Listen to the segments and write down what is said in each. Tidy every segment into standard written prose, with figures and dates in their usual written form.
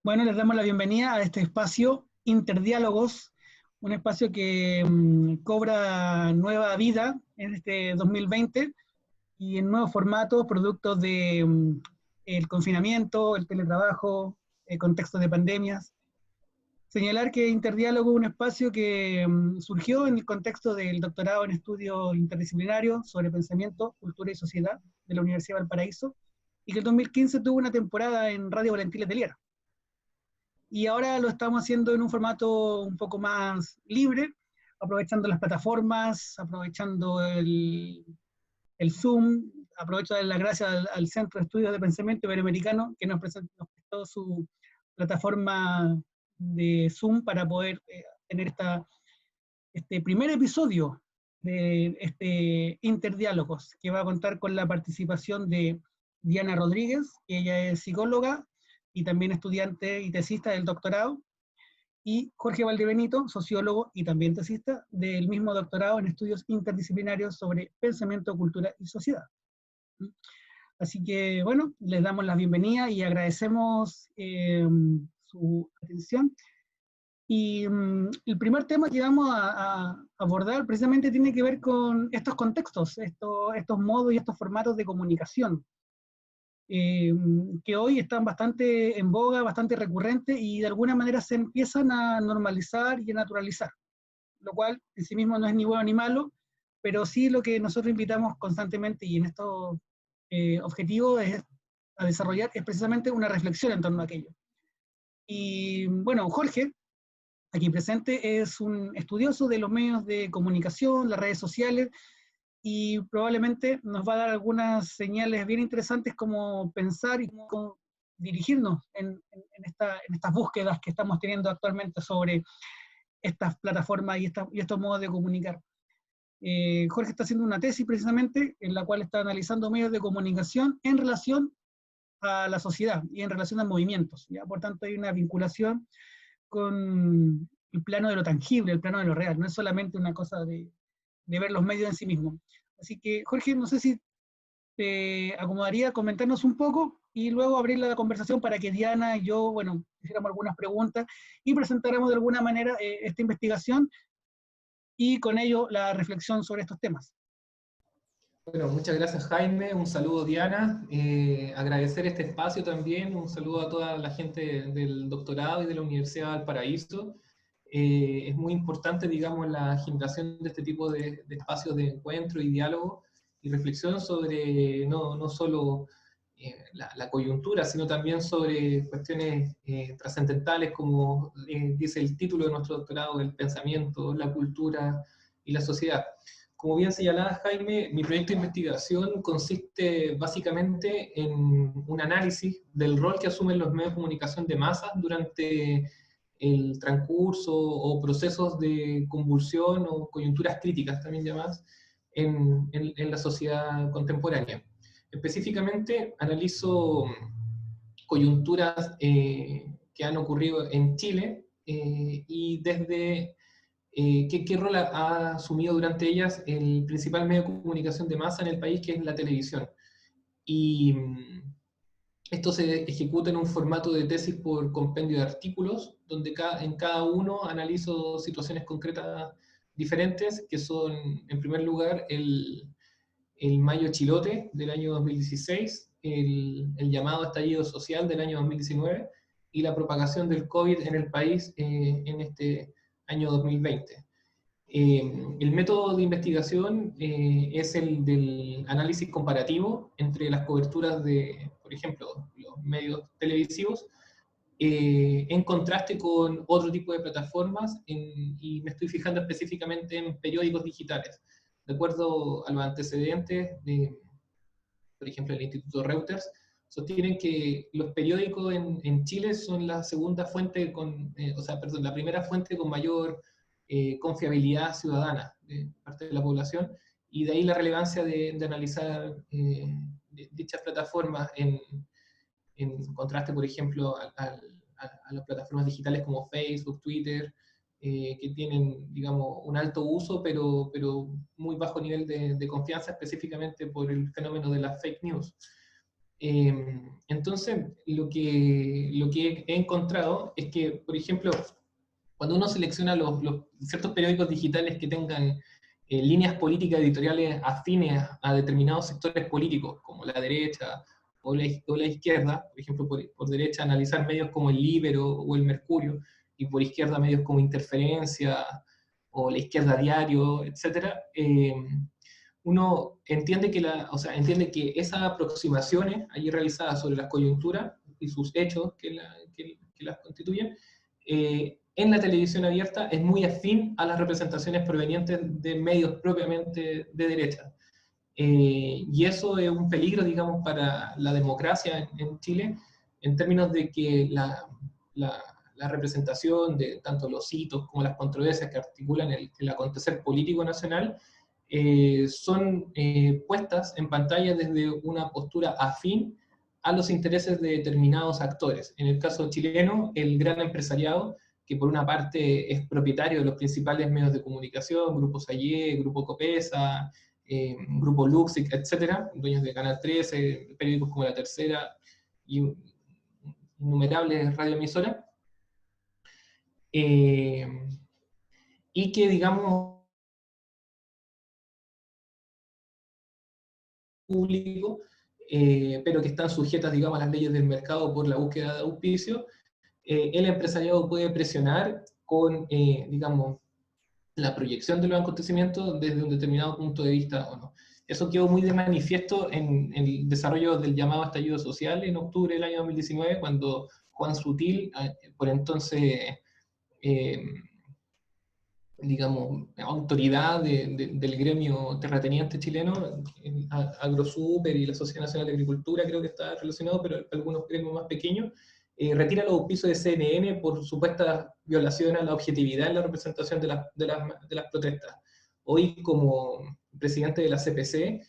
Bueno, les damos la bienvenida a este espacio Interdiálogos, un espacio que cobra nueva vida en este 2020 y en nuevos formatos, productos de el confinamiento, el teletrabajo, el contexto de pandemias. Señalar que Interdiálogo es un espacio que surgió en el contexto del doctorado en estudios interdisciplinarios sobre pensamiento, cultura y sociedad de la Universidad de Valparaíso, y que en 2015 tuvo una temporada en Radio Valentín Letelier. Y ahora lo estamos haciendo en un formato un poco más libre, aprovechando las plataformas, aprovechando el Zoom, aprovecho de dar las gracias al Centro de Estudios de Pensamiento Iberoamericano, que nos prestó su plataforma de Zoom para poder tener este primer episodio de este Interdiálogos, que va a contar con la participación de Diana Rodríguez, que ella es psicóloga y también estudiante y tesista del doctorado, y Jorge Valdebenito, sociólogo y también tesista del mismo doctorado en estudios interdisciplinarios sobre pensamiento, cultura y sociedad. Así que, bueno, les damos la bienvenida y agradecemos su atención. Y el primer tema que vamos a abordar precisamente tiene que ver con estos contextos, estos modos y estos formatos de comunicación, que hoy están bastante en boga, bastante recurrentes y de alguna manera se empiezan a normalizar y a naturalizar, lo cual en sí mismo no es ni bueno ni malo, pero sí lo que nosotros invitamos constantemente y en estos objetivos a desarrollar es precisamente una reflexión en torno a aquello. Y bueno, Jorge, aquí presente, es un estudioso de los medios de comunicación, las redes sociales, y probablemente nos va a dar algunas señales bien interesantes como pensar y cómo dirigirnos en estas búsquedas que estamos teniendo actualmente sobre estas plataformas y estos modos de comunicar. Jorge está haciendo una tesis precisamente en la cual está analizando medios de comunicación en relación a la sociedad y en relación a movimientos, ¿ya? Por tanto, hay una vinculación con el plano de lo tangible, el plano de lo real, no es solamente una cosa de ver los medios en sí mismos. Así que, Jorge, no sé si te acomodaría comentarnos un poco y luego abrir la conversación para que Diana y yo, bueno, hiciéramos algunas preguntas y presentáramos de alguna manera esta investigación y con ello la reflexión sobre estos temas. Bueno, muchas gracias Jaime, un saludo Diana, agradecer este espacio también, un saludo a toda la gente del doctorado y de la Universidad de Valparaíso. Es muy importante, digamos, la generación de este tipo de espacios de encuentro y diálogo y reflexión sobre no solo la coyuntura, sino también sobre cuestiones trascendentales, como dice el título de nuestro doctorado, el pensamiento, la cultura y la sociedad. Como bien señalaba Jaime, mi proyecto de investigación consiste básicamente en un análisis del rol que asumen los medios de comunicación de masas durante el transcurso o procesos de convulsión o coyunturas críticas, también llamadas, en la sociedad contemporánea. Específicamente analizo coyunturas que han ocurrido en Chile y desde ¿qué rol ha asumido durante ellas el principal medio de comunicación de masa en el país, que es la televisión? Y esto se ejecuta en un formato de tesis por compendio de artículos, donde en cada uno analizo situaciones concretas diferentes, que son, en primer lugar, el Mayo Chilote del año 2016, el llamado estallido social del año 2019 y la propagación del COVID en el país en este año 2020. El método de investigación es el del análisis comparativo entre las coberturas de, por ejemplo, los medios televisivos, en contraste con otro tipo de plataformas, y me estoy fijando específicamente en periódicos digitales. De acuerdo a los antecedentes, por ejemplo, el Instituto Reuters, sostienen que los periódicos en Chile son la segunda fuente, la primera fuente con mayor confiabilidad ciudadana de parte de la población, y de ahí la relevancia de analizar dichas plataformas en contraste, por ejemplo, a las plataformas digitales como Facebook, Twitter, que tienen, digamos, un alto uso, pero muy bajo nivel de confianza, específicamente por el fenómeno de las fake news. Entonces, lo que he encontrado es que, por ejemplo, cuando uno selecciona ciertos periódicos digitales que tengan líneas políticas editoriales afines a determinados sectores políticos, como la derecha o la izquierda, por ejemplo, por derecha analizar medios como el Libero o el Mercurio, y por izquierda medios como Interferencia o la Izquierda Diario, etcétera, uno entiende entiende que esas aproximaciones allí realizadas sobre las coyunturas y sus hechos que las constituyen, en la televisión abierta es muy afín a las representaciones provenientes de medios propiamente de derecha. Y eso es un peligro, digamos, para la democracia en Chile, en términos de que la representación de tanto los hitos como las controversias que articulan el acontecer político nacional son puestas en pantalla desde una postura afín a los intereses de determinados actores. En el caso chileno, el gran empresariado, que por una parte es propietario de los principales medios de comunicación, Grupo Sayé, Grupo Copesa, Grupo Luxic, etcétera, dueños de Canal 13, periódicos como La Tercera y innumerables radioemisoras, y que, digamos, público, pero que están sujetas, digamos, a las leyes del mercado por la búsqueda de auspicio, el empresariado puede presionar con, digamos, la proyección de los acontecimientos desde un determinado punto de vista o no. Eso quedó muy de manifiesto en el desarrollo del llamado estallido social en octubre del año 2019, cuando Juan Sutil, por entonces, eh, digamos, autoridad del gremio terrateniente chileno, Agrosuper y la Sociedad Nacional de Agricultura, creo que está relacionado, pero algunos gremios más pequeños, retira los auspicios de CNN por supuesta violación a la objetividad en la representación de las protestas. Hoy, como presidente de la CPC,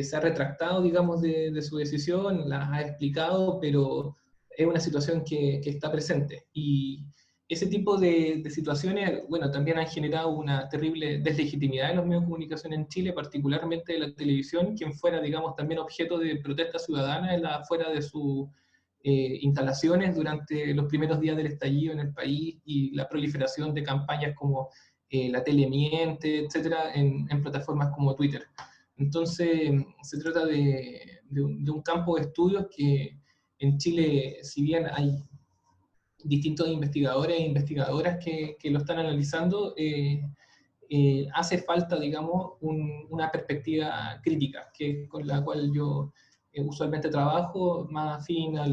se ha retractado, digamos, de su decisión, la ha explicado, pero es una situación que está presente. Y ese tipo de situaciones, bueno, también han generado una terrible deslegitimidad en los medios de comunicación en Chile, particularmente de la televisión, quien fuera, digamos, también objeto de protesta ciudadana fuera de sus instalaciones durante los primeros días del estallido en el país y la proliferación de campañas como la tele miente, etcétera, en plataformas como Twitter. Entonces, se trata de un campo de estudios que en Chile, si bien hay distintos investigadores e investigadoras que lo están analizando, hace falta, digamos, una perspectiva crítica, que es con la cual yo usualmente trabajo, más afín a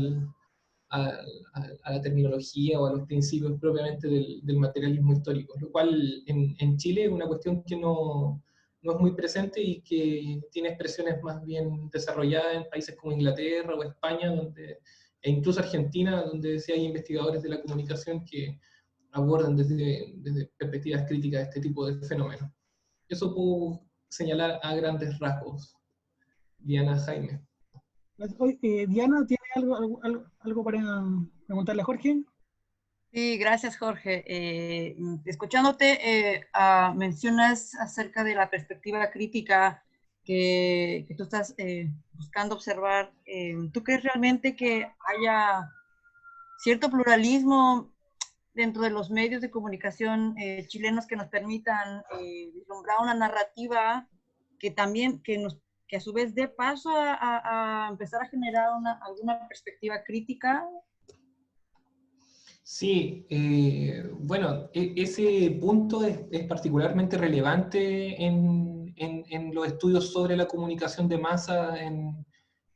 la terminología o a los principios propiamente del materialismo histórico, lo cual en Chile es una cuestión que no es muy presente y que tiene expresiones más bien desarrolladas en países como Inglaterra o España, e incluso Argentina, donde sí hay investigadores de la comunicación que abordan desde perspectivas críticas este tipo de fenómenos. Eso puedo señalar a grandes rasgos, Diana, Jaime. Diana, ¿tiene algo para preguntarle a Jorge? Sí, gracias, Jorge. Escuchándote, mencionas acerca de la perspectiva crítica que tú estás buscando observar. ¿Tú crees realmente que haya cierto pluralismo dentro de los medios de comunicación chilenos que nos permitan vislumbrar una narrativa que también, que a su vez dé paso a empezar a generar alguna perspectiva crítica? Sí, bueno, ese punto es particularmente relevante en los estudios sobre la comunicación de masa en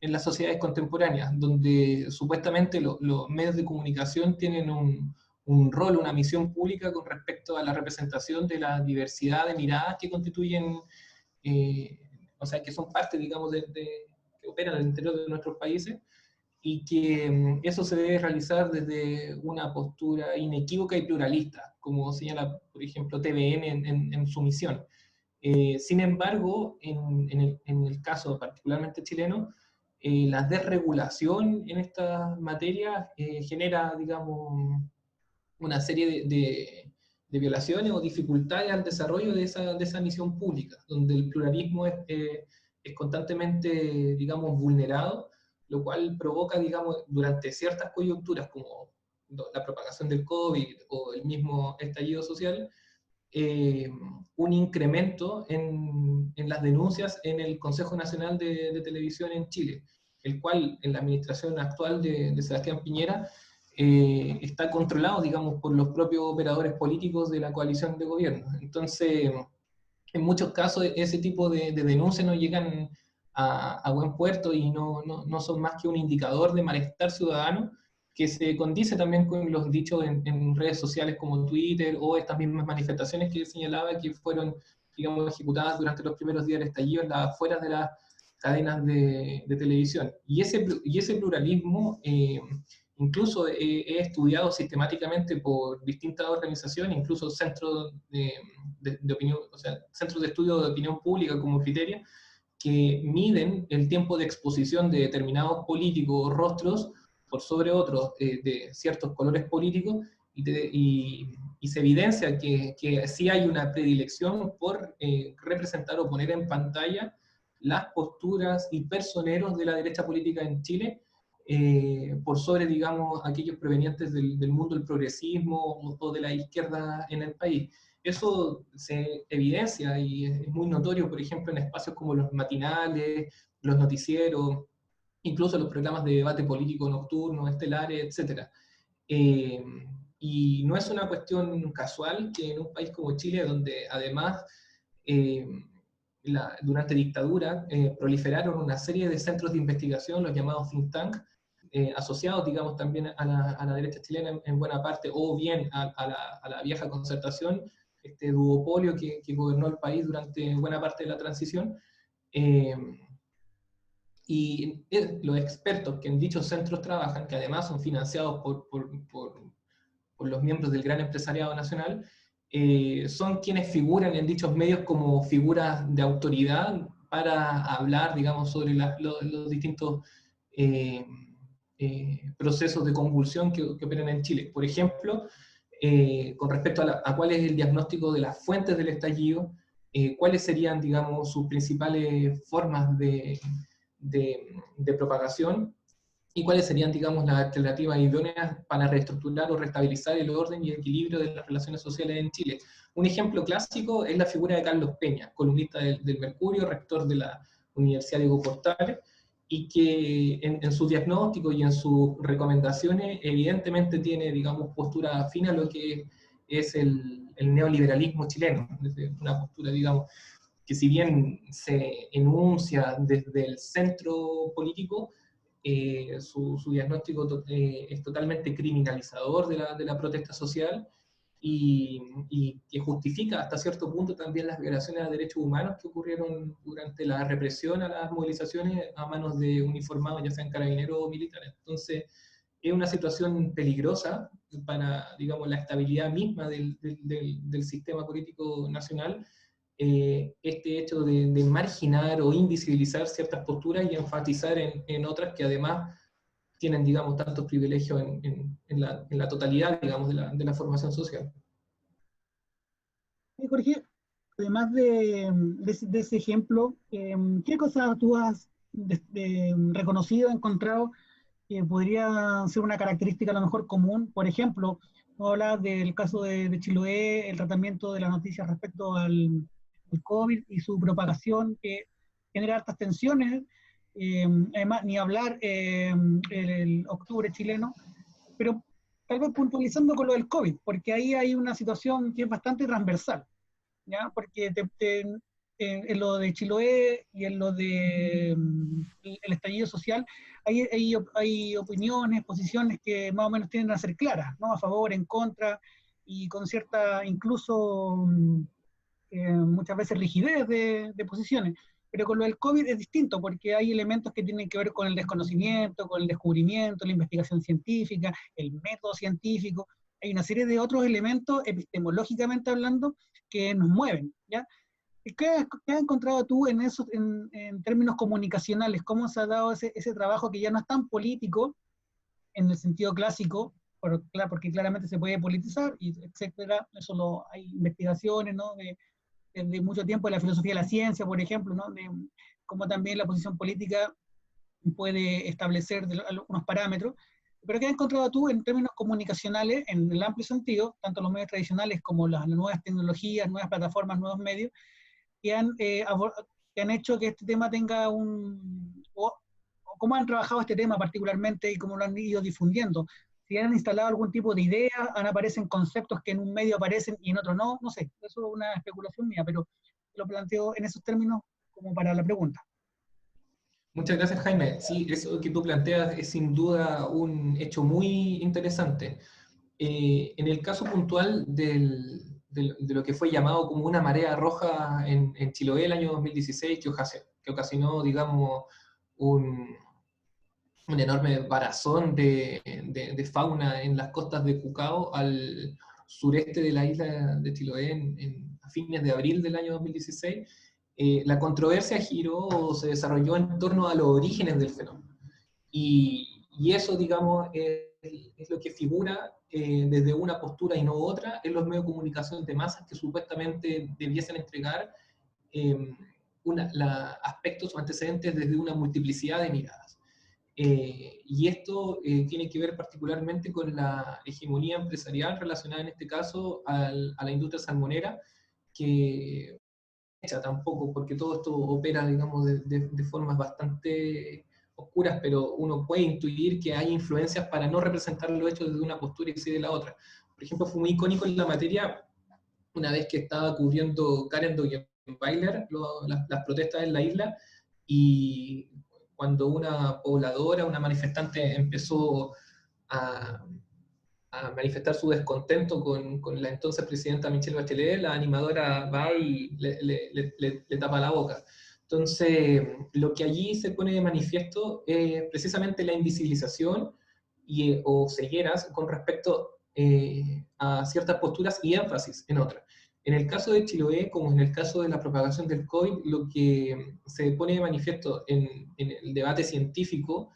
las sociedades contemporáneas, donde supuestamente los medios de comunicación tienen un rol, una misión pública con respecto a la representación de la diversidad de miradas que constituyen, o sea, que son parte, digamos, que operan al interior de nuestros países, y que eso se debe realizar desde una postura inequívoca y pluralista, como señala, por ejemplo, TVN en su misión. Sin embargo, en el caso particularmente chileno, la desregulación en estas materias genera, digamos, una serie de violaciones o dificultades al desarrollo de esa misión pública, donde el pluralismo es constantemente, digamos, vulnerado lo cual provoca, digamos, durante ciertas coyunturas, como la propagación del COVID o el mismo estallido social, un incremento en las denuncias en el Consejo Nacional de Televisión en Chile, el cual en la administración actual de Sebastián Piñera está controlado, digamos, por los propios operadores políticos de la coalición de gobierno. Entonces, en muchos casos ese tipo de denuncias no llegan a buen puerto y no son más que un indicador de malestar ciudadano que se condice también con los dichos en redes sociales como Twitter o estas mismas manifestaciones que señalaba que fueron, digamos, ejecutadas durante los primeros días del estallido en las afueras de las cadenas de televisión. Y ese pluralismo, incluso he estudiado sistemáticamente por distintas organizaciones, incluso centros de opinión, o sea, centros de estudio de opinión pública como Criteria, que miden el tiempo de exposición de determinados políticos o rostros por sobre otros de ciertos colores políticos, y se evidencia que sí hay una predilección por representar o poner en pantalla las posturas y personeros de la derecha política en Chile, por sobre, digamos, aquellos provenientes del mundo del progresismo o de la izquierda en el país. Eso se evidencia y es muy notorio, por ejemplo, en espacios como los matinales, los noticieros, incluso los programas de debate político nocturno, estelares, etc. Y no es una cuestión casual que en un país como Chile, donde además durante dictadura proliferaron una serie de centros de investigación, los llamados think tank, asociados, digamos, también a la derecha chilena en buena parte, o bien a la vieja concertación, este duopolio que gobernó el país durante buena parte de la transición. Y los expertos que en dichos centros trabajan, que además son financiados por los miembros del gran empresariado nacional, son quienes figuran en dichos medios como figuras de autoridad para hablar, digamos, sobre los distintos procesos de convulsión que operan en Chile. Por ejemplo, con respecto a cuál es el diagnóstico de las fuentes del estallido, cuáles serían, digamos, sus principales formas de propagación, y cuáles serían, digamos, las alternativas idóneas para reestructurar o restabilizar el orden y el equilibrio de las relaciones sociales en Chile. Un ejemplo clásico es la figura de Carlos Peña, columnista del Mercurio, rector de la Universidad Diego Portales, y que en su diagnóstico y en sus recomendaciones evidentemente tiene, digamos, postura afín a lo que es el neoliberalismo chileno, una postura, digamos, que si bien se enuncia desde el centro político, su diagnóstico es totalmente criminalizador de la protesta social, y que justifica hasta cierto punto también las violaciones a derechos humanos que ocurrieron durante la represión a las movilizaciones a manos de uniformados, ya sean carabineros o militares. Entonces, es una situación peligrosa para, digamos, la estabilidad misma del sistema político nacional, este hecho de marginar o invisibilizar ciertas posturas y enfatizar en otras que además tienen, digamos, tantos privilegios en la totalidad, digamos, de la formación social. Jorge, además de ese ejemplo, ¿qué cosas tú has reconocido, encontrado que podría ser una característica a lo mejor común? Por ejemplo, tú hablas del caso de Chiloé, el tratamiento de las noticias respecto al COVID y su propagación, que genera hartas tensiones, además, ni hablar el octubre chileno, pero tal vez puntualizando con lo del COVID, porque ahí hay una situación que es bastante transversal, ¿ya? Porque en lo de Chiloé y en lo de el estallido social, hay opiniones, posiciones que más o menos tienden a ser claras, ¿no? A favor, en contra, y con cierta, incluso muchas veces rigidez de posiciones. Pero con lo del COVID es distinto, porque hay elementos que tienen que ver con el desconocimiento, con el descubrimiento, la investigación científica, el método científico. Hay una serie de otros elementos, epistemológicamente hablando, que nos mueven, ¿ya? ¿Qué has encontrado tú en eso, en términos comunicacionales? ¿Cómo se ha dado ese trabajo que ya no es tan político, en el sentido clásico, porque claramente se puede politizar, y etcétera? Eso hay investigaciones, ¿no? De mucho tiempo de la filosofía de la ciencia, por ejemplo, ¿no? De cómo también la posición política puede establecer algunos parámetros, pero ¿qué has encontrado tú en términos comunicacionales, en el amplio sentido, tanto los medios tradicionales como las nuevas tecnologías, nuevas plataformas, nuevos medios, que han hecho que este tema tenga o cómo han trabajado este tema particularmente y cómo lo han ido difundiendo? Si han instalado algún tipo de idea, aparecen conceptos que en un medio aparecen y en otro no, no sé, eso es una especulación mía, pero lo planteo en esos términos como para la pregunta. Muchas gracias, Jaime. Sí, eso que tú planteas es sin duda un hecho muy interesante. En el caso puntual de lo que fue llamado como una marea roja en Chiloé el año 2016, que ocasionó, digamos, un enorme varazón de fauna en las costas de Cucao al sureste de la isla de Chiloé a fines de abril del año 2016, la controversia giró o se desarrolló en torno a los orígenes del fenómeno. Y eso, digamos, es lo que figura desde una postura y no otra en los medios de comunicación de masas que supuestamente debiesen entregar aspectos o antecedentes desde una multiplicidad de miradas. Y esto tiene que ver particularmente con la hegemonía empresarial relacionada en este caso a la industria salmonera, que tampoco, porque todo esto opera, digamos, de formas bastante oscuras, pero uno puede intuir que hay influencias para no representar los hechos desde una postura y sí de la otra. Por ejemplo, fue muy icónico en la materia una vez que estaba cubriendo Karen Dogenbailer las protestas en la isla, y cuando una pobladora, una manifestante empezó a manifestar su descontento con la entonces presidenta Michelle Bachelet, la animadora va y le tapa la boca. Entonces, lo que allí se pone de manifiesto es precisamente la invisibilización o cegueras con respecto a ciertas posturas y énfasis en otras. En el caso de Chiloé, como en el caso de la propagación del COVID, lo que se pone de manifiesto en el debate científico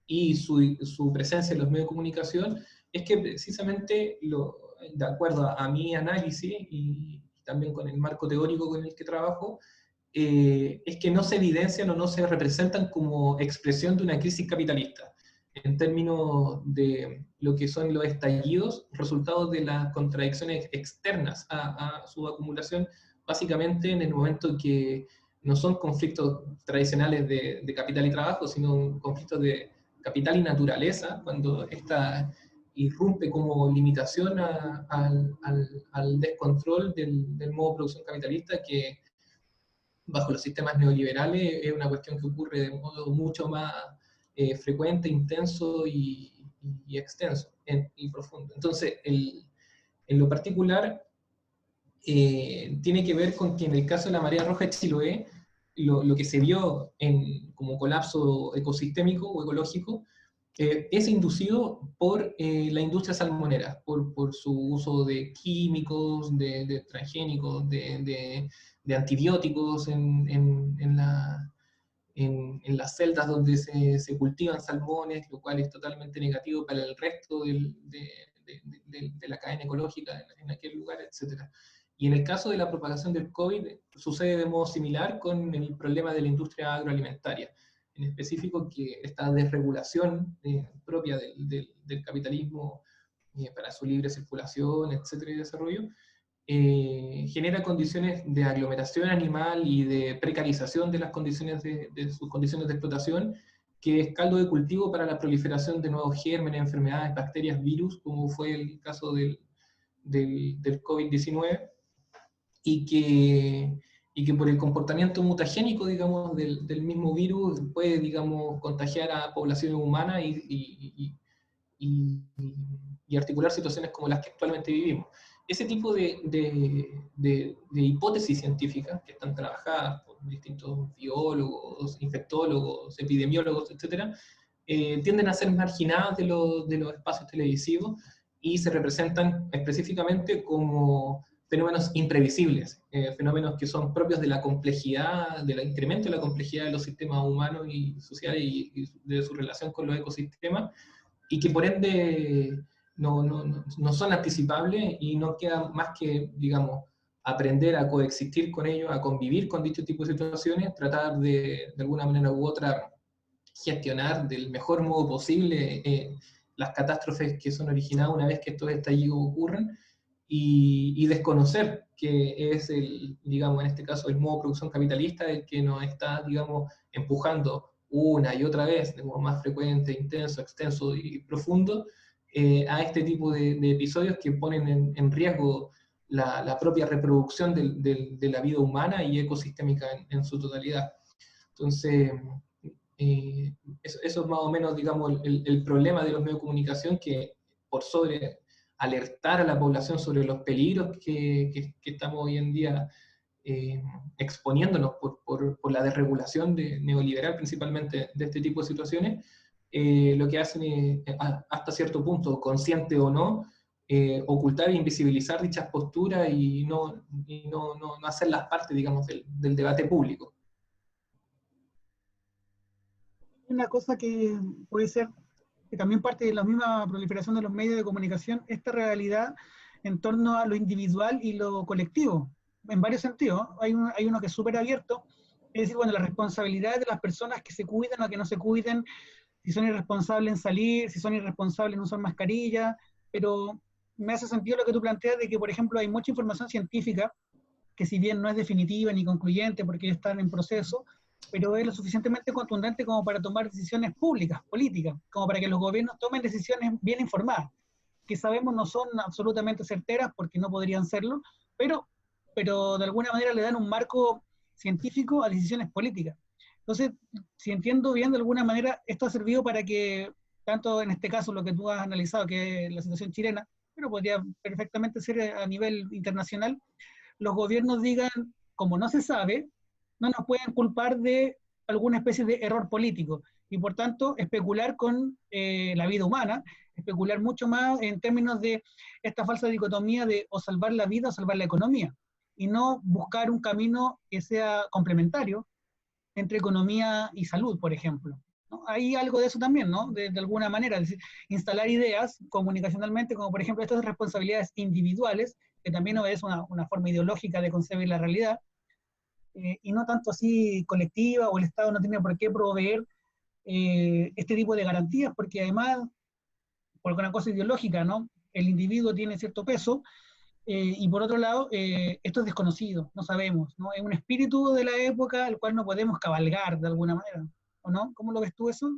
y su presencia en los medios de comunicación es que precisamente, de acuerdo a mi análisis y también con el marco teórico con el que trabajo, es que no se evidencian o no se representan como expresión de una crisis capitalista, en términos de lo que son los estallidos, resultados de las contradicciones externas a su acumulación, básicamente en el momento que no son conflictos tradicionales de capital y trabajo, sino conflictos de capital y naturaleza, cuando esta irrumpe como limitación al descontrol del modo de producción capitalista, que bajo los sistemas neoliberales es una cuestión que ocurre de modo mucho más frecuente, intenso y extenso y profundo. Entonces, en lo particular, tiene que ver con que en el caso de la marea roja de Chiloé, lo que se vio como colapso ecosistémico o ecológico es inducido por la industria salmonera, por su uso de químicos, de transgénicos, de antibióticos en las celdas donde se cultivan salmones, lo cual es totalmente negativo para el resto de la cadena ecológica en aquel lugar, etc. Y en el caso de la propagación del COVID, sucede de modo similar con el problema de la industria agroalimentaria. En específico, que esta desregulación propia del capitalismo para su libre circulación, etcétera, y desarrollo, genera condiciones de aglomeración animal y de precarización de las condiciones de sus condiciones de explotación, que es caldo de cultivo para la proliferación de nuevos gérmenes, enfermedades, bacterias, virus, como fue el caso del COVID-19, y que por el comportamiento mutagénico, digamos, del mismo virus puede, digamos, contagiar a poblaciones humanas y articular situaciones como las que actualmente vivimos. Ese tipo de hipótesis científicas que están trabajadas por distintos biólogos, infectólogos, epidemiólogos, etc., tienden a ser marginadas de los espacios televisivos y se representan específicamente como fenómenos imprevisibles, fenómenos que son propios de la complejidad, del incremento de la complejidad de los sistemas humanos y sociales y de su relación con los ecosistemas, y que por ende no son anticipables y no queda más que, digamos, aprender a coexistir con ellos, a convivir con dicho tipo de situaciones, tratar de alguna manera u otra gestionar del mejor modo posible las catástrofes que son originadas una vez que estos estallidos ocurren, y desconocer que es digamos, en este caso, el modo de producción capitalista el que nos está, digamos, empujando una y otra vez, de modo más frecuente, intenso, extenso y profundo, a este tipo de episodios que ponen en riesgo la propia reproducción de la vida humana y ecosistémica en su totalidad. Entonces, eso es más o menos, digamos, el problema de los medios de comunicación, que por sobre alertar a la población sobre los peligros que estamos hoy en día exponiéndonos por la desregulación neoliberal, principalmente, de este tipo de situaciones, lo que hacen es, hasta cierto punto, consciente o no, ocultar e invisibilizar dichas posturas y no hacerlas parte, digamos, del debate público. Una cosa que puede ser, que también parte de la misma proliferación de los medios de comunicación, esta realidad en torno a lo individual y lo colectivo, en varios sentidos. Hay uno que es súper abierto, es decir, bueno, la responsabilidad de las personas que se cuidan o que no se cuiden, si son irresponsables en salir, si son irresponsables en usar mascarilla, pero me hace sentido lo que tú planteas de que, por ejemplo, hay mucha información científica que, si bien no es definitiva ni concluyente porque están en proceso, pero es lo suficientemente contundente como para tomar decisiones públicas, políticas, como para que los gobiernos tomen decisiones bien informadas, que sabemos no son absolutamente certeras porque no podrían serlo, pero de alguna manera le dan un marco científico a decisiones políticas. Entonces, si entiendo bien, de alguna manera, esto ha servido para que, tanto en este caso lo que tú has analizado, que es la situación chilena, pero podría perfectamente ser a nivel internacional, los gobiernos digan, como no se sabe, no nos pueden culpar de alguna especie de error político, y por tanto especular con la vida humana, especular mucho más en términos de esta falsa dicotomía de o salvar la vida o salvar la economía, y no buscar un camino que sea complementario entre economía y salud, por ejemplo, ¿no? Hay algo de eso también, ¿no? De alguna manera, es decir, instalar ideas comunicacionalmente, como por ejemplo estas responsabilidades individuales, que también es una forma ideológica de concebir la realidad, y no tanto así colectiva, o el Estado no tiene por qué proveer este tipo de garantías, porque además, por una cosa ideológica, ¿no? El individuo tiene cierto peso, y por otro lado, esto es desconocido, no sabemos, ¿no? Es un espíritu de la época al cual no podemos cabalgar de alguna manera, ¿o no? ¿Cómo lo ves tú eso?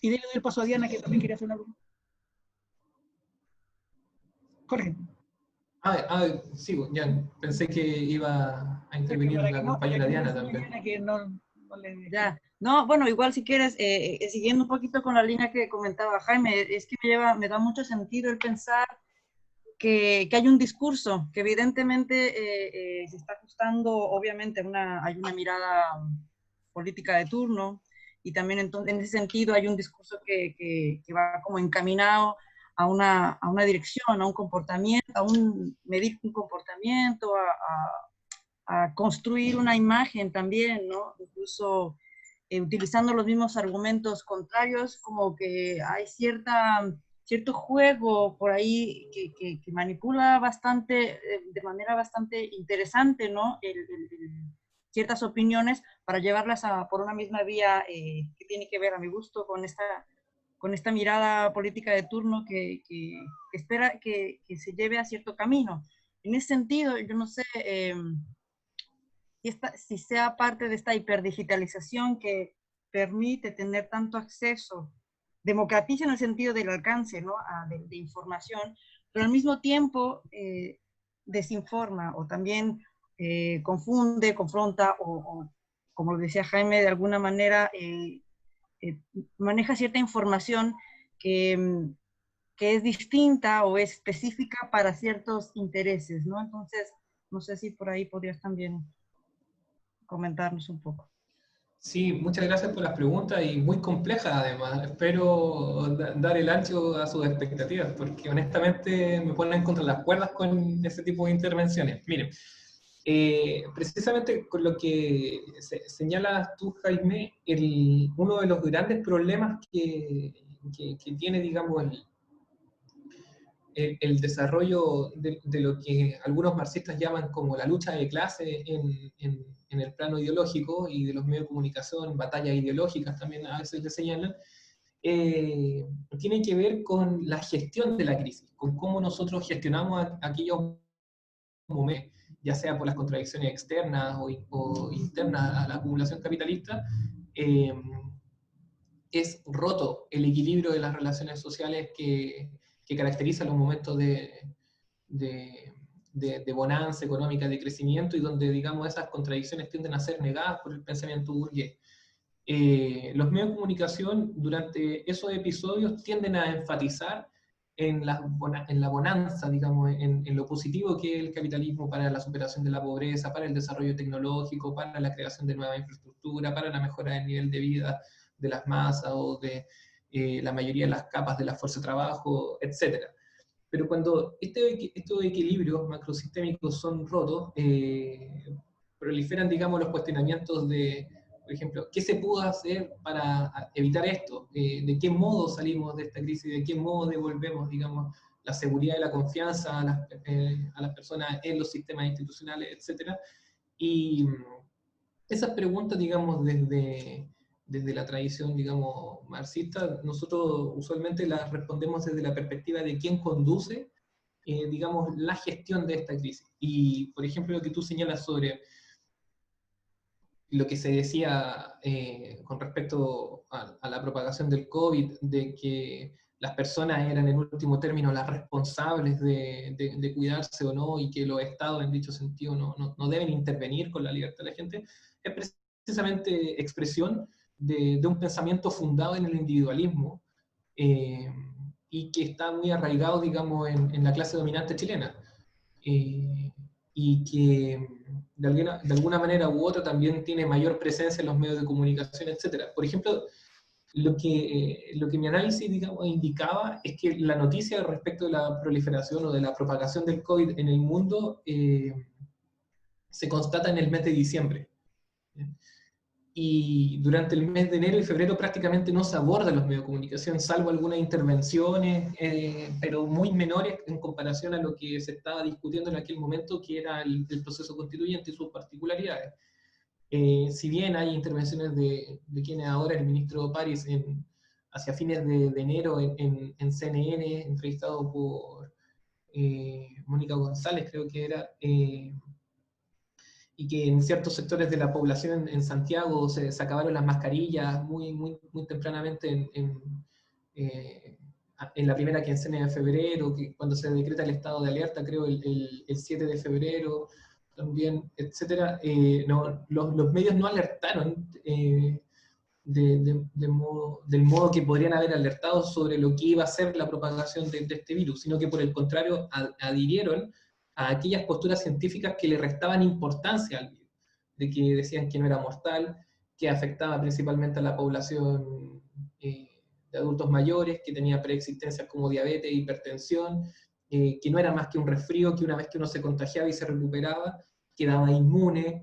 Y le doy el paso a Diana, que también quería hacer una pregunta. Jorge. Sí, ya pensé que iba a intervenir la compañera Diana también. Que no le... Ya, no, bueno, igual si quieres, siguiendo un poquito con la línea que comentaba Jaime, es que me da mucho sentido el pensar que hay un discurso que evidentemente se está ajustando, obviamente hay una mirada política de turno, y también en ese sentido hay un discurso que va como encaminado a una dirección, a un comportamiento, a medir un comportamiento, a construir una imagen también, ¿no? Incluso utilizando los mismos argumentos contrarios, como que hay cierto juego por ahí que manipula bastante, de manera bastante interesante, ¿no? Ciertas opiniones para llevarlas por una misma vía que tiene que ver, a mi gusto, con esta mirada política de turno que espera que se lleve a cierto camino. En ese sentido, yo no sé si sea parte de esta hiperdigitalización que permite tener tanto acceso, democratiza en el sentido del alcance, ¿no? de información, pero al mismo tiempo desinforma, o también confunde, confronta, o como decía Jaime, de alguna manera maneja cierta información que es distinta o es específica para ciertos intereses, ¿no? Entonces, no sé si por ahí podrías también comentarnos un poco. Sí, muchas gracias por las preguntas, y muy complejas además. Espero dar el ancho a sus expectativas, porque honestamente me ponen contra las cuerdas con ese tipo de intervenciones. Miren, precisamente con lo que señalas tú, Jaime, uno de los grandes problemas que tiene, digamos, el desarrollo de lo que algunos marxistas llaman como la lucha de clase en el plano ideológico, y de los medios de comunicación, batallas ideológicas también a veces le señalan, tiene que ver con la gestión de la crisis, con cómo nosotros gestionamos aquellos momentos, ya sea por las contradicciones externas o internas a la acumulación capitalista. Es roto el equilibrio de las relaciones sociales que caracteriza los momentos de bonanza económica, de crecimiento, y donde, digamos, esas contradicciones tienden a ser negadas por el pensamiento burgués. Los medios de comunicación durante esos episodios tienden a enfatizar en la bonanza, digamos, en lo positivo que es el capitalismo para la superación de la pobreza, para el desarrollo tecnológico, para la creación de nueva infraestructura, para la mejora del nivel de vida de las masas o de la mayoría de las capas de la fuerza de trabajo, etc. Pero cuando estos equilibrios macrosistémicos son rotos, proliferan, digamos, los cuestionamientos de, por ejemplo, ¿qué se pudo hacer para evitar esto? ¿De qué modo salimos de esta crisis? ¿De qué modo devolvemos, digamos, la seguridad y la confianza a las personas en los sistemas institucionales, etcétera? Y esas preguntas, digamos, desde la tradición, digamos, marxista, nosotros usualmente las respondemos desde la perspectiva de quién conduce, digamos, la gestión de esta crisis. Y, por ejemplo, lo que tú señalas sobre lo que se decía con respecto a la propagación del COVID, de que las personas eran en último término las responsables de cuidarse o no, y que los estados en dicho sentido no deben intervenir con la libertad de la gente, es precisamente expresión de un pensamiento fundado en el individualismo, y que está muy arraigado, digamos, en la clase dominante chilena. Y que de alguna manera u otra también tiene mayor presencia en los medios de comunicación, etc. Por ejemplo, lo que mi análisis, digamos, indicaba es que la noticia respecto de la proliferación o de la propagación del COVID en el mundo se constata en el mes de diciembre. Y durante el mes de enero y febrero prácticamente no se abordan los medios de comunicación, salvo algunas intervenciones, pero muy menores en comparación a lo que se estaba discutiendo en aquel momento, que era el proceso constituyente y sus particularidades. Si bien hay intervenciones de quien es ahora el ministro París hacia fines de enero en CNN, entrevistado por Mónica González, creo que era, y que en ciertos sectores de la población en Santiago se acabaron las mascarillas muy tempranamente en la primera quincena de febrero, que cuando se decreta el estado de alerta, creo el 7 de febrero, también, etcétera. Los medios no alertaron del modo que podrían haber alertado sobre lo que iba a ser la propagación de este virus, sino que por el contrario adhirieron a aquellas posturas científicas que le restaban importancia al virus, de que decían que no era mortal, que afectaba principalmente a la población de adultos mayores, que tenía preexistencias como diabetes e hipertensión, que no era más que un resfrío, que una vez que uno se contagiaba y se recuperaba, quedaba inmune,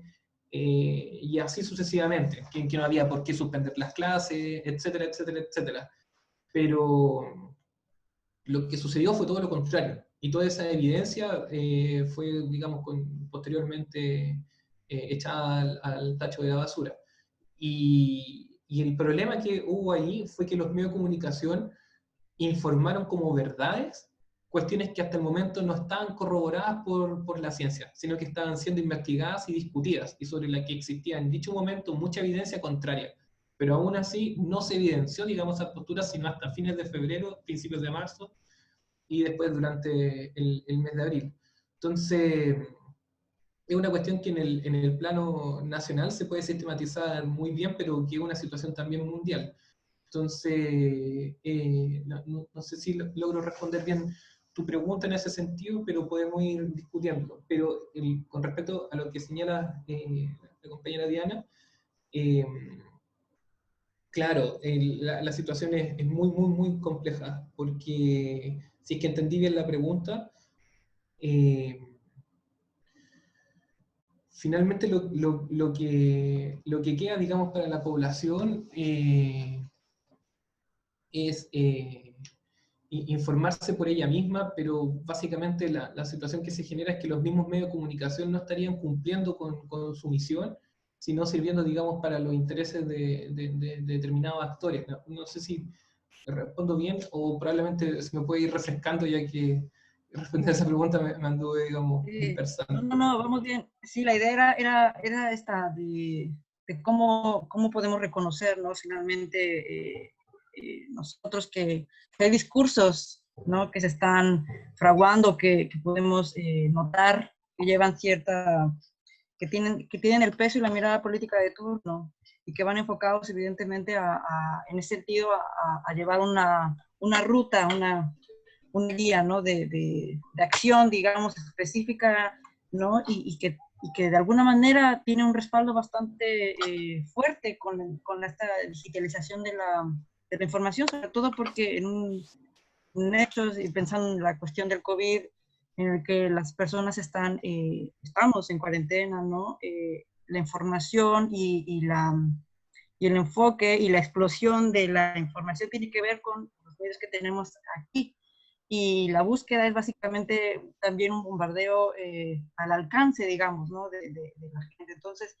y así sucesivamente, que no había por qué suspender las clases, etcétera, etcétera, etcétera. Pero lo que sucedió fue todo lo contrario, y toda esa evidencia fue, digamos, posteriormente echada al tacho de la basura. Y el problema que hubo ahí fue que los medios de comunicación informaron como verdades cuestiones que hasta el momento no estaban corroboradas por la ciencia, sino que estaban siendo investigadas y discutidas, y sobre la que existía en dicho momento mucha evidencia contraria. Pero aún así no se evidenció, digamos, esa postura, sino hasta fines de febrero, principios de marzo, y después durante el mes de abril. Entonces, es una cuestión que en el plano nacional se puede sistematizar muy bien, pero que es una situación también mundial. Entonces, no sé si logro responder bien tu pregunta en ese sentido, pero podemos ir discutiendo. Pero con respecto a lo que señala la compañera Diana, claro, la situación es muy compleja, porque si es que entendí bien la pregunta, finalmente lo que queda, digamos, para la población es informarse por ella misma, pero básicamente la situación que se genera es que los mismos medios de comunicación no estarían cumpliendo con su misión, sino sirviendo, digamos, para los intereses de determinados actores. No sé si respondo bien o probablemente se me puede ir refrescando, ya que responder a esa pregunta me anduve, digamos, dispersando. No, vamos bien. Sí, la idea era esta de cómo podemos reconocer, ¿no? Finalmente, nosotros que hay discursos, ¿no? Que se están fraguando, que podemos notar que llevan que tienen el peso y la mirada política de turno y que van enfocados evidentemente en ese sentido a llevar una ruta, una guía, ¿no? de acción, digamos, específica, ¿no? Y que de alguna manera tiene un respaldo bastante fuerte con esta digitalización de la información, sobre todo porque en hechos, y pensando en la cuestión del COVID, en el que las personas estamos en cuarentena, ¿no? La información y el enfoque y la explosión de la información tiene que ver con los medios que tenemos aquí. Y la búsqueda es básicamente también un bombardeo al alcance, digamos, ¿no? de la gente. Entonces,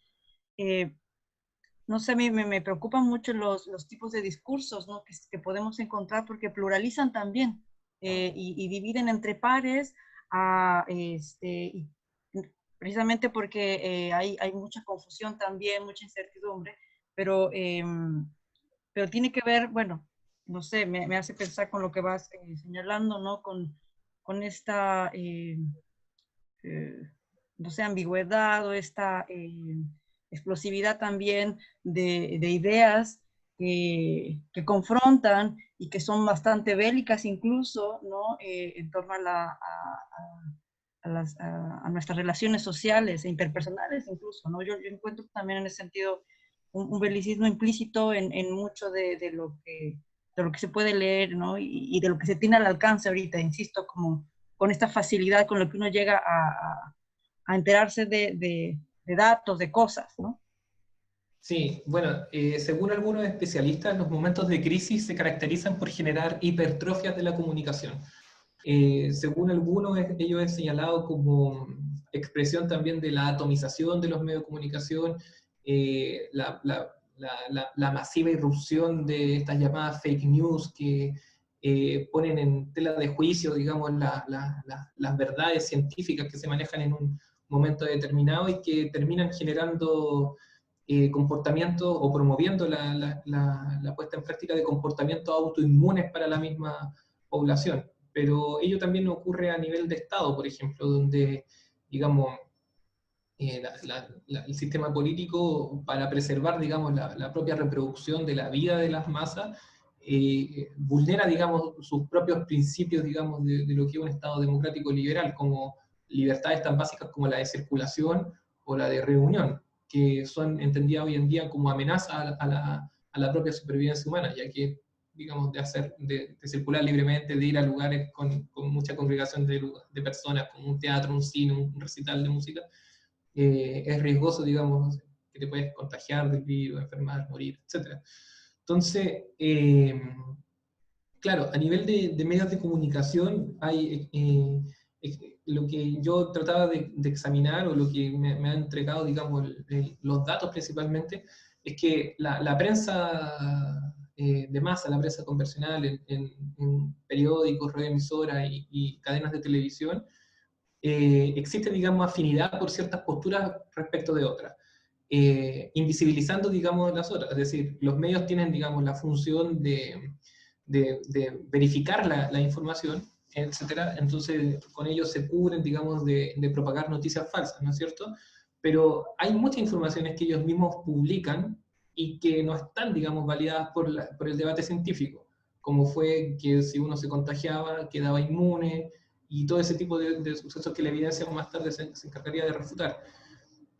no sé, a mí me preocupan mucho los tipos de discursos, ¿no? que podemos encontrar porque pluralizan también y dividen entre pares, y precisamente porque hay mucha confusión también, mucha incertidumbre, pero, pero tiene que ver, bueno, no sé, me hace pensar con lo que vas señalando, ¿no? Con esta, no sé, ambigüedad o esta explosividad también de ideas que confrontan y que son bastante bélicas incluso, ¿no? En torno a nuestras relaciones sociales e interpersonales incluso, ¿no? Yo encuentro también en ese sentido un belicismo implícito en mucho de lo que se puede leer, ¿no? Y de lo que se tiene al alcance ahorita, insisto, como con esta facilidad con lo que uno llega a enterarse de datos, de cosas, ¿no? Sí, bueno, según algunos especialistas, los momentos de crisis se caracterizan por generar hipertrofias de la comunicación. Según algunos, ellos han señalado como expresión también de la atomización de los medios de comunicación, la masiva irrupción de estas llamadas fake news que ponen en tela de juicio, digamos, las verdades científicas que se manejan en un momento determinado y que terminan generando comportamientos o promoviendo la puesta en práctica de comportamientos autoinmunes para la misma población. Pero ello también ocurre a nivel de Estado, por ejemplo, donde, digamos, el sistema político, para preservar, digamos, la propia reproducción de la vida de las masas, vulnera, digamos, sus propios principios, digamos, de lo que es un Estado democrático liberal, como libertades tan básicas como la de circulación o la de reunión, que son entendidas hoy en día como amenaza a la propia supervivencia humana, ya que, digamos, de circular libremente, de ir a lugares con mucha congregación de personas, como un teatro, un cine, un recital de música, es riesgoso, digamos, que te puedes contagiar del virus, enfermar, morir, etc. Entonces, claro, a nivel de medios de comunicación, hay lo que yo trataba de examinar, o lo que me ha entregado, digamos, los datos principalmente, es que la prensa de masa, la prensa convencional, en periódicos, radioemisoras y cadenas de televisión, existe, digamos, afinidad por ciertas posturas respecto de otras, invisibilizando, digamos, las otras. Es decir, los medios tienen, digamos, la función de verificar la información, etcétera. Entonces, con ellos se cubren, digamos, de propagar noticias falsas, ¿no es cierto? Pero hay muchas informaciones que ellos mismos publican y que no están, digamos, validadas por el debate científico, como fue que si uno se contagiaba, quedaba inmune, y todo ese tipo de sucesos que la evidencia más tarde se encargaría de refutar.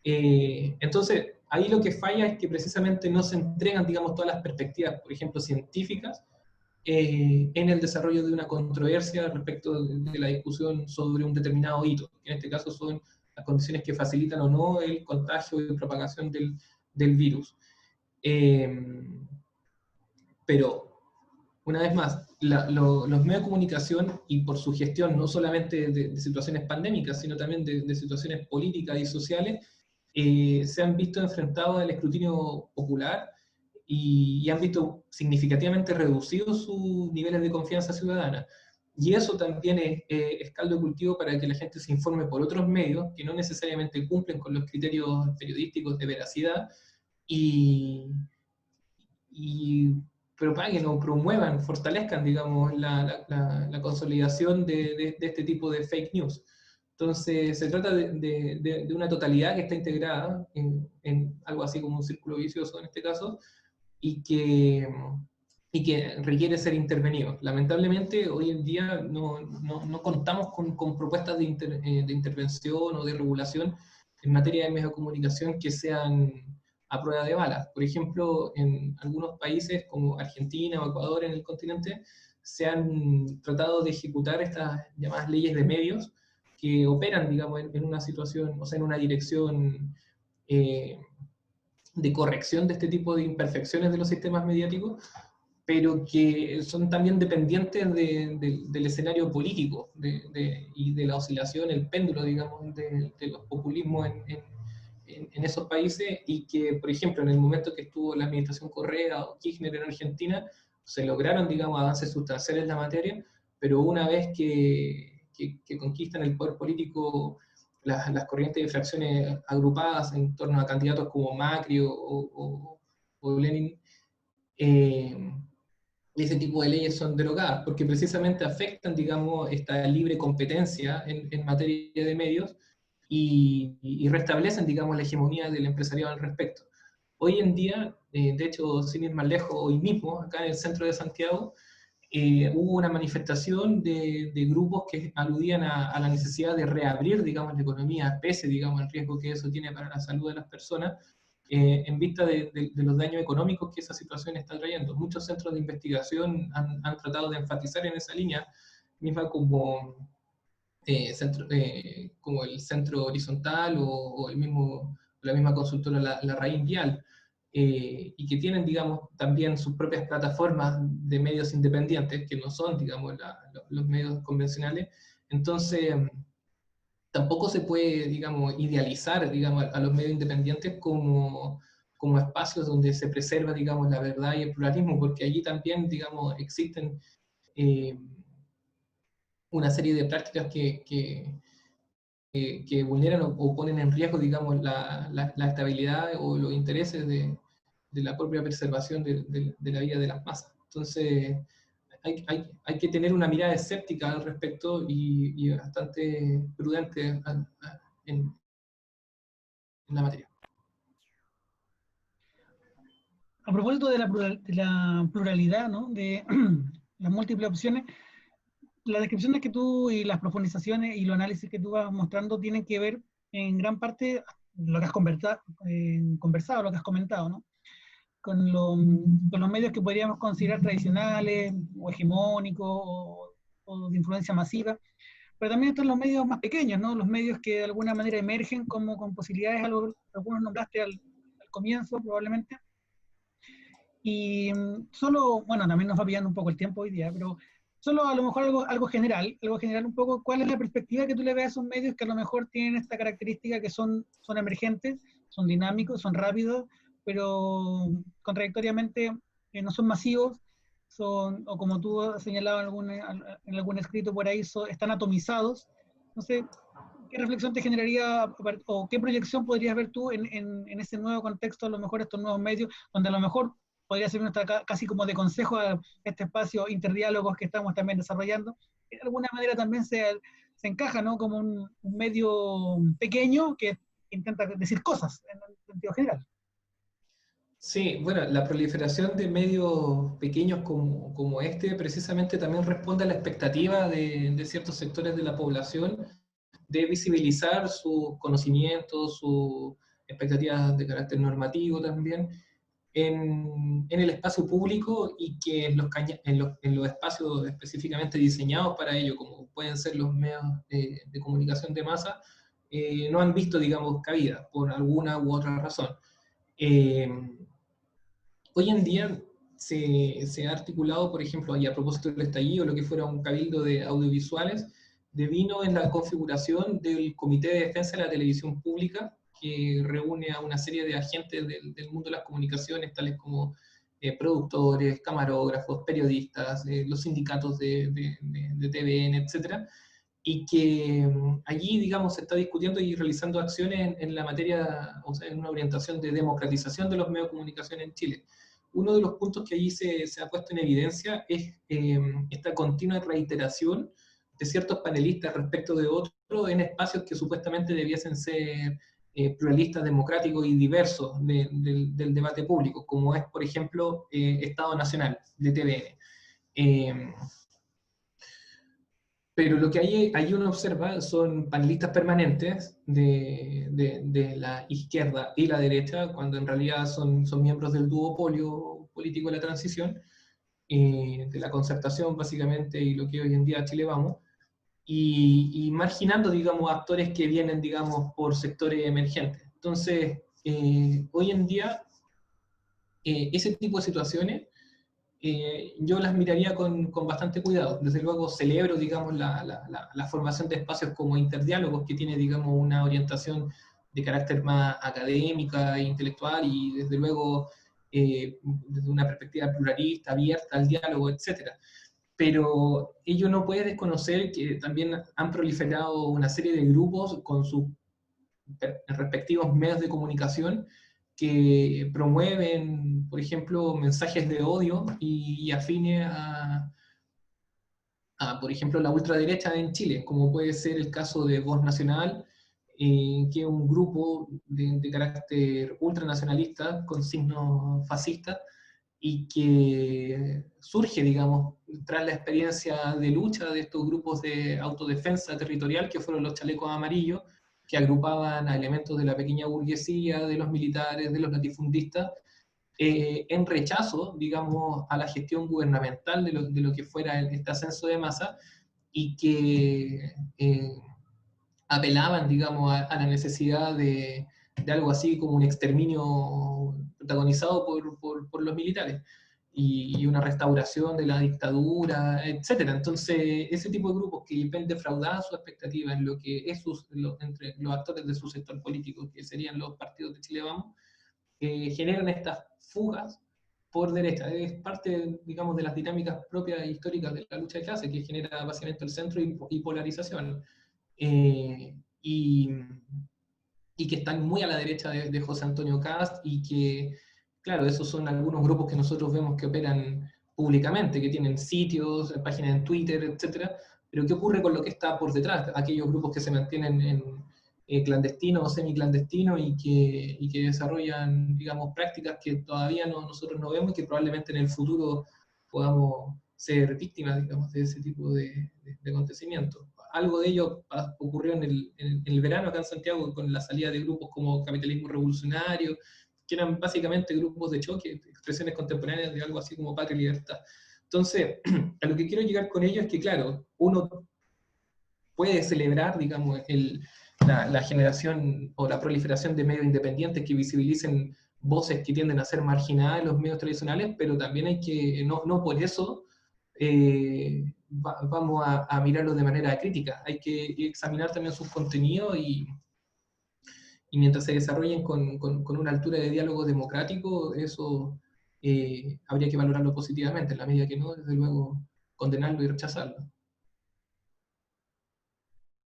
Entonces, ahí lo que falla es que precisamente no se entregan, digamos, todas las perspectivas, por ejemplo, científicas, en el desarrollo de una controversia respecto de la discusión sobre un determinado hito, que en este caso son las condiciones que facilitan o no el contagio y propagación del virus. Pero una vez más, los medios de comunicación, y por su gestión no solamente de situaciones pandémicas, sino también de situaciones políticas y sociales, se han visto enfrentados al escrutinio popular y han visto significativamente reducidos sus niveles de confianza ciudadana. Y eso también es caldo de cultivo para que la gente se informe por otros medios que no necesariamente cumplen con los criterios periodísticos de veracidad y propaguen o promuevan, fortalezcan, digamos, la consolidación de este tipo de fake news. Entonces, se trata de una totalidad que está integrada en algo así como un círculo vicioso en este caso, y que requiere ser intervenido. Lamentablemente, hoy en día no contamos con propuestas de intervención o de regulación en materia de medios de comunicación que sean a prueba de balas. Por ejemplo, en algunos países como Argentina o Ecuador en el continente, se han tratado de ejecutar estas llamadas leyes de medios que operan, digamos, en una situación, o sea, en una dirección de corrección de este tipo de imperfecciones de los sistemas mediáticos, pero que son también dependientes del escenario político y de la oscilación, el péndulo, digamos, de los populismos en esos países, y que, por ejemplo, en el momento que estuvo la administración Correa o Kirchner en Argentina, se lograron, digamos, avances sustanciales en la materia, pero una vez que conquistan el poder político las corrientes de fracciones agrupadas en torno a candidatos como Macri o Lenin, ese tipo de leyes son derogadas, porque precisamente afectan, digamos, esta libre competencia en materia de medios y restablecen, digamos, la hegemonía del empresariado al respecto. Hoy en día, de hecho, sin ir más lejos, hoy mismo, acá en el centro de Santiago, hubo una manifestación de grupos que aludían a la necesidad de reabrir, digamos, la economía, pese, digamos, al riesgo que eso tiene para la salud de las personas, en vista de los daños económicos que esa situación está trayendo. Muchos centros de investigación han tratado de enfatizar en esa línea, misma como, como el Centro Horizontal o la misma consultora la Raíz Vial, y que tienen, digamos, también sus propias plataformas de medios independientes, que no son, digamos, los medios convencionales. Entonces, tampoco se puede, digamos, idealizar, digamos, a los medios independientes como espacios donde se preserva, digamos, la verdad y el pluralismo, porque allí también, digamos, existen una serie de prácticas que vulneran o ponen en riesgo, digamos, la estabilidad o los intereses de la propia preservación de la vida de las masas. Entonces, hay que tener una mirada escéptica al respecto y bastante prudente en la materia. A propósito de la pluralidad, ¿no? De las múltiples opciones, las descripciones que tú y las profundizaciones y los análisis que tú vas mostrando tienen que ver en gran parte lo que has conversado, lo que has comentado, ¿no? Con los medios que podríamos considerar tradicionales o hegemónicos o de influencia masiva, pero también están los medios más pequeños, ¿no? Los medios que de alguna manera emergen como con posibilidades, algunos nombraste al comienzo probablemente, y solo, bueno, también nos va pillando un poco el tiempo hoy día, pero solo a lo mejor algo general un poco, ¿cuál es la perspectiva que tú le ves a esos medios que a lo mejor tienen esta característica que son emergentes, son dinámicos, son rápidos, pero contradictoriamente no son masivos, o como tú has señalado en algún escrito por ahí, están atomizados? No sé, ¿qué reflexión te generaría o qué proyección podrías ver tú en ese nuevo contexto, a lo mejor estos nuevos medios, donde a lo mejor podría ser casi como de consejo a este espacio interdiálogos que estamos también desarrollando, que de alguna manera también se encaja, ¿no? Como un medio pequeño que intenta decir cosas en el sentido general? Sí, bueno, la proliferación de medios pequeños como este precisamente también responde a la expectativa de ciertos sectores de la población de visibilizar sus conocimientos, sus expectativas de carácter normativo también, en el espacio público, y que en los espacios específicamente diseñados para ello, como pueden ser los medios de comunicación de masa, no han visto, digamos, cabida por alguna u otra razón. Hoy en día se ha articulado, por ejemplo, y a propósito del estallido, lo que fuera un cabildo de audiovisuales, devino en la configuración del Comité de Defensa de la Televisión Pública, que reúne a una serie de agentes del mundo de las comunicaciones, tales como productores, camarógrafos, periodistas, los sindicatos de TVN, etcétera, y que allí, digamos, se está discutiendo y realizando acciones en la materia, o sea, en una orientación de democratización de los medios de comunicación en Chile. Uno de los puntos que allí se ha puesto en evidencia es esta continua reiteración de ciertos panelistas respecto de otros en espacios que supuestamente debiesen ser pluralistas, democráticos y diversos del debate público, como es, por ejemplo, Estado Nacional, de TVN. Pero lo que allí uno observa son panelistas permanentes de la izquierda y la derecha, cuando en realidad son miembros del duopolio político de la transición, de la concertación básicamente, y lo que hoy en día Chile Vamos, y marginando, digamos, actores que vienen, digamos, por sectores emergentes. Entonces, hoy en día, ese tipo de situaciones yo las miraría con bastante cuidado. Desde luego celebro, digamos, la formación de espacios como Interdiálogos, que tiene, digamos, una orientación de carácter más académica e intelectual, y desde luego desde una perspectiva pluralista, abierta al diálogo, etc. Pero ello no puede desconocer que también han proliferado una serie de grupos con sus respectivos medios de comunicación que promueven, por ejemplo, mensajes de odio y afines por ejemplo, la ultraderecha en Chile, como puede ser el caso de Voz Nacional, que es un grupo de carácter ultranacionalista con signos fascistas y que surge, digamos, tras la experiencia de lucha de estos grupos de autodefensa territorial que fueron los chalecos amarillos, que agrupaban a elementos de la pequeña burguesía, de los militares, de los latifundistas, en rechazo, digamos, a la gestión gubernamental de lo que fuera este ascenso de masa, y que apelaban, digamos, a la necesidad de algo así como un exterminio protagonizado por los militares y una restauración de la dictadura, etcétera. Entonces, ese tipo de grupos que ven defraudadas sus expectativas en lo que es entre los actores de su sector político, que serían los partidos de Chile Vamos, generan estas fugas por derecha. Es parte, digamos, de las dinámicas propias e históricas de la lucha de clase, que genera básicamente el centro y polarización. Y que están muy a la derecha de José Antonio Kast, y que, claro, esos son algunos grupos que nosotros vemos que operan públicamente, que tienen sitios, páginas en Twitter, etcétera. Pero ¿qué ocurre con lo que está por detrás? Aquellos grupos que se mantienen en clandestinos o semiclandestinos y que desarrollan, digamos, prácticas que todavía nosotros no vemos y que probablemente en el futuro podamos ser víctimas, digamos, de ese tipo de acontecimientos. Algo de ello ocurrió en el verano acá en Santiago con la salida de grupos como Capitalismo Revolucionario, que eran básicamente grupos de choque, expresiones contemporáneas de algo así como patria y libertad. Entonces, a lo que quiero llegar con ello es que, claro, uno puede celebrar, digamos, la generación o la proliferación de medios independientes que visibilicen voces que tienden a ser marginadas en los medios tradicionales, pero también hay que, no por eso, vamos a mirarlos de manera crítica. Hay que examinar también sus contenidos y mientras se desarrollen con una altura de diálogo democrático, eso habría que valorarlo positivamente. En la medida que no, desde luego, condenarlo y rechazarlo.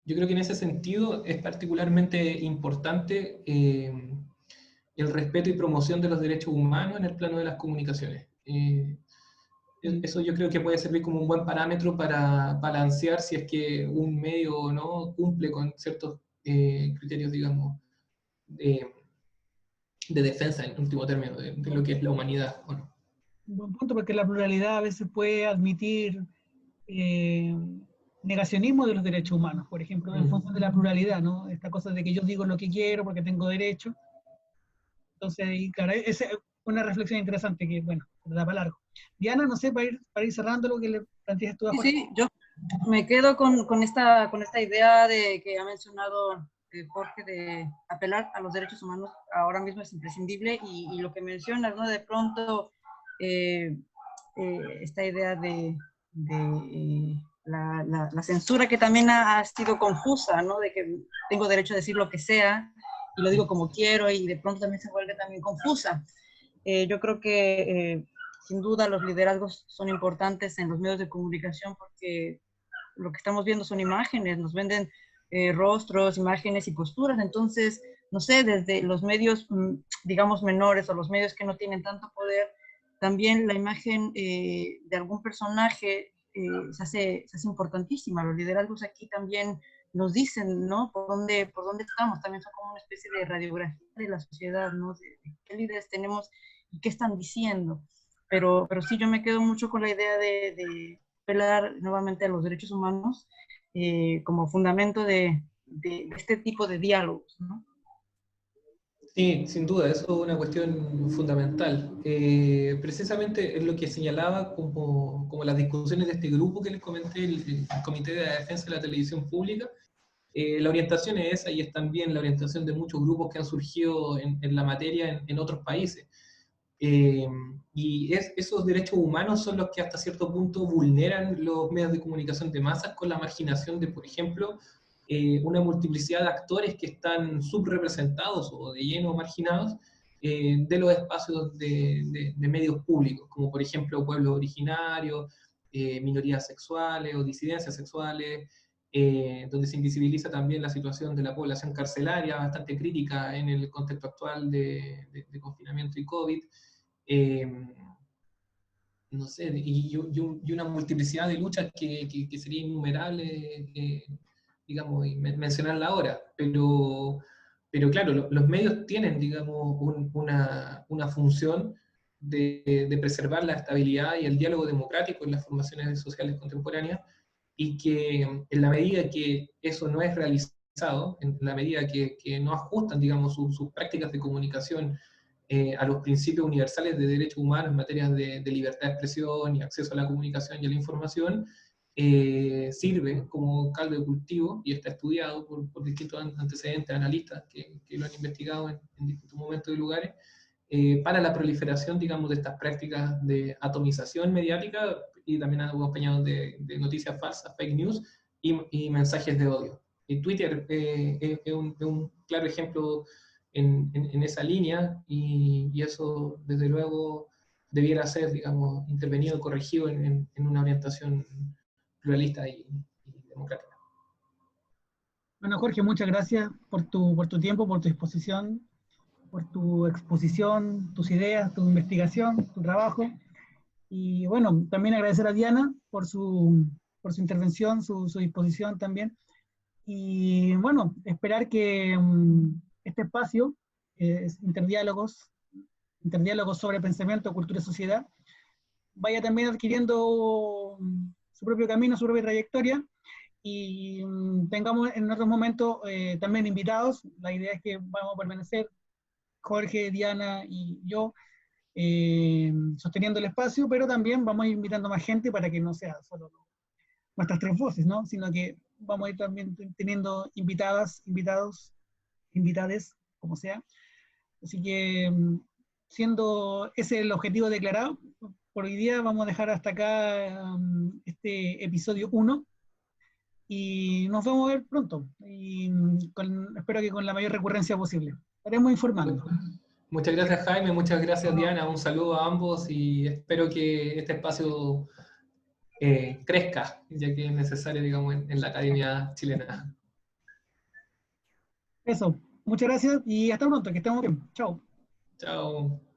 Yo creo que en ese sentido es particularmente importante el respeto y promoción de los derechos humanos en el plano de las comunicaciones. Eso yo creo que puede servir como un buen parámetro para balancear si es que un medio o no cumple con ciertos criterios, digamos, de defensa, en último término, de lo que es la humanidad, ¿o no? Un buen punto, porque la pluralidad a veces puede admitir negacionismo de los derechos humanos, por ejemplo, en función de la pluralidad, ¿no? Esta cosa de que yo digo lo que quiero porque tengo derecho. Entonces, y claro, esa es una reflexión interesante que, bueno, da para largo. Diana, no sé, para ir cerrando lo que le planteas tú a Jorge. Sí, yo me quedo con esta idea de que ha mencionado Jorge, de apelar a los derechos humanos ahora mismo es imprescindible, y lo que mencionas, ¿no? De pronto esta idea de la censura, que también ha sido confusa, ¿no? De que tengo derecho a decir lo que sea y lo digo como quiero, y de pronto también se vuelve también confusa. Yo creo que sin duda los liderazgos son importantes en los medios de comunicación, porque lo que estamos viendo son imágenes, nos venden rostros, imágenes y posturas. Entonces, no sé, desde los medios, digamos, menores, o los medios que no tienen tanto poder, también la imagen de algún personaje se hace importantísima. Los liderazgos aquí también nos dicen, ¿no? Por dónde estamos. También son como una especie de radiografía de la sociedad, ¿no? De qué líderes tenemos y qué están diciendo. Pero sí, yo me quedo mucho con la idea de apelar nuevamente a los derechos humanos como fundamento de este tipo de diálogos, ¿no? Sí, sin duda, eso es una cuestión fundamental. Precisamente es lo que señalaba como las discusiones de este grupo que les comenté, el Comité de Defensa de la Televisión Pública. La orientación es esa, y es también la orientación de muchos grupos que han surgido en la materia en otros países. Y esos derechos humanos son los que hasta cierto punto vulneran los medios de comunicación de masas, con la marginación de, por ejemplo, una multiplicidad de actores que están subrepresentados o de lleno marginados de los espacios de medios públicos, como por ejemplo pueblos originarios, minorías sexuales o disidencias sexuales, donde se invisibiliza también la situación de la población carcelaria, bastante crítica en el contexto actual de confinamiento y COVID. No sé, y una multiplicidad de luchas que sería innumerable, digamos, y mencionarla ahora, pero claro, los medios tienen, digamos, una función de preservar la estabilidad y el diálogo democrático en las formaciones sociales contemporáneas, y que en la medida que eso no es realizado, en la medida que no ajustan, digamos, sus prácticas de comunicación a los principios universales de derechos humanos en materia de libertad de expresión y acceso a la comunicación y a la información, sirve como caldo de cultivo, y está estudiado por distintos antecedentes, analistas que lo han investigado en distintos momentos y lugares, para la proliferación, digamos, de estas prácticas de atomización mediática, y también acompañados de noticias falsas, fake news, y mensajes de odio. Y Twitter es un claro ejemplo en esa línea, y eso desde luego debiera ser, digamos, intervenido y corregido en una orientación pluralista y democrática. Bueno, Jorge, muchas gracias por tu tiempo, por tu disposición, por tu exposición, tus ideas, tu investigación, tu trabajo. Y bueno, también agradecer a Diana por su intervención, su disposición también. Y bueno, esperar que este espacio, interdiálogos sobre pensamiento, cultura y sociedad, vaya también adquiriendo su propio camino, su propia trayectoria, y tengamos en otros momentos también invitados. La idea es que vamos a permanecer Jorge, Diana y yo sosteniendo el espacio, pero también vamos a ir invitando más gente para que no sea solo nuestras tres voces, ¿no? Sino que vamos a ir también teniendo invitadas, invitados, invitades, como sea. Así que, siendo ese el objetivo declarado, por hoy día vamos a dejar hasta acá este episodio 1, y nos vamos a ver pronto, y espero que con la mayor recurrencia posible. Estaremos informando. Muchas gracias, Jaime, muchas gracias, Diana, un saludo a ambos, y espero que este espacio crezca, ya que es necesario, digamos, en la Academia Chilena. Eso, muchas gracias y hasta pronto, que estemos bien. Chao. Chao.